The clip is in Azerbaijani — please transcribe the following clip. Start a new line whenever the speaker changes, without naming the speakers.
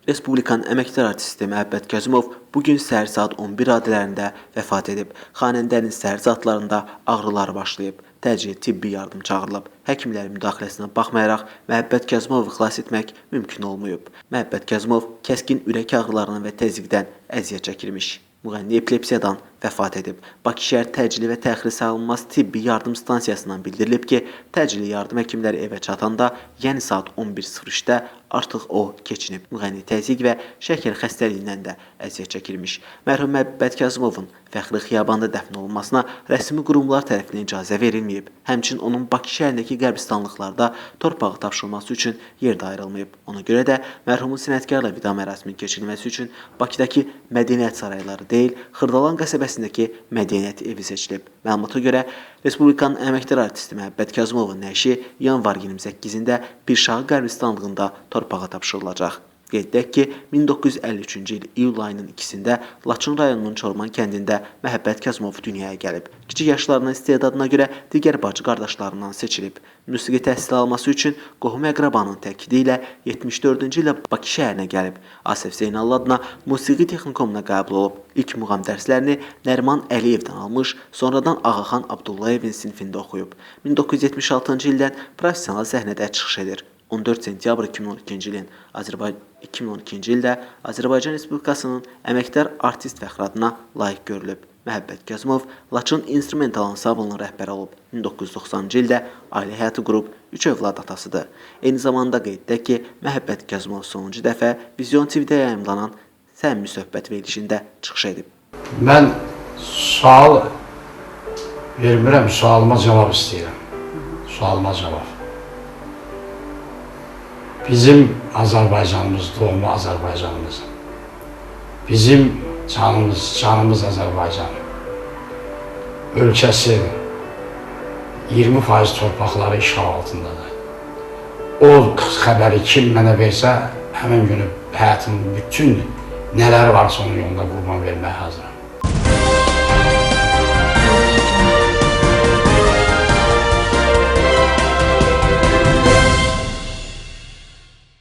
Respublikanın əməkdar artisti Məhəbbət Kazımov bugün səhər saat 11 radələrində vəfat edib. Xanəndənin səhər saatlarında ağrıları başlayıb. Təcili tibbi yardım çağırılıb. Həkimlərin müdaxiləsinə baxmayaraq Məhəbbət Kazımovu xilas etmək mümkün olmayıb. Məhəbbət Kazımov kəskin ürək ağrılarından və təzyiqdən əziyyət çəkirmiş. Müğənni epilepsiyadan vəfat edib. Bakı şəhər təcili və təxirə salınmaz tibbi yardım stansiyasından bildirilib ki, təcili yardım həkimləri evə çatanda, yəni saat 11:03-də artıq o keçinib. Müğənni təzyiq və şəkər xəstəliyindən də əziyyət çəkirmiş. Mərhum Məhəbbət Kazımovun fəxri xiyabanda dəfn olunmasına rəsmi qurumlar tərəfindən icazə verilməyib. Həmçinin onun Bakı şəhərindəki qəbristanlıqlarda torpağı tapşırılması üçün yer də ayrılmayıb. Ona görə də mərhumun sənətkarla vida mərasiminin keçirilməsi üçün Bakıdakı Mədəniyyət sarayları deyil, Xırdalan qəsəbəsindəki Mədəniyyət evi seçilib. Məlumata görə Respublikanın əməkdar artisti Məhəbbət Kazımovun nəşi yanvar 28-də Pirşağı qəbristanlığında torpağa tapşırılacaq. Qeyd edək ki, 1953-cü il iyul ayının 2-də Laçın rayonunun Çorman kəndində Məhəbbət Kazımov dünyaya gəlib. Kiçik yaşlarının istedadına görə digər bacı qardaşlarından seçilib. Musiqi təhsili alması üçün qohum əqrabanın təkidi ilə 74-cü ildə Bakı şəhərinə gəlib. Asif Zeynallı adına Musiqi Texnikumuna qəbul olub. İlk muğam dərslərini Nəriman Əliyevdən almış, sonradan Ağaxan Abdullayevin sinifində oxuyub. 1976-cı ildən professional səhnədə çıxış edir. 14 sentyabr 2012-ci ildə Azərbaycan Respublikasının əməkdar artist fəxri adına layiq görülüb. Məhəbbət Kazımov Laçın instrumental ansamblının rəhbəri olub. 1990-cı ildə ailə həyatı qurub 3 övlad atasıdır. Eyni zamanda qeyd edək ki, Məhəbbət Kazımov sonuncu dəfə Vizyon TV-də yayımlanan Səmimi Söhbət verilişində çıxış edib.
Mən sual vermirəm, sualıma cavab istəyirəm. Sualıma cavab. Bizim Azərbaycanımız, doğma Azərbaycanımız. Bizim canımız Azərbaycan. Ölkəsi 20% torpaqları işğal altındadır. O xəbəri kim mənə versə, həmin günü həyatımın bütün nələri varsa onun yolunda qurban verməyə hazıram.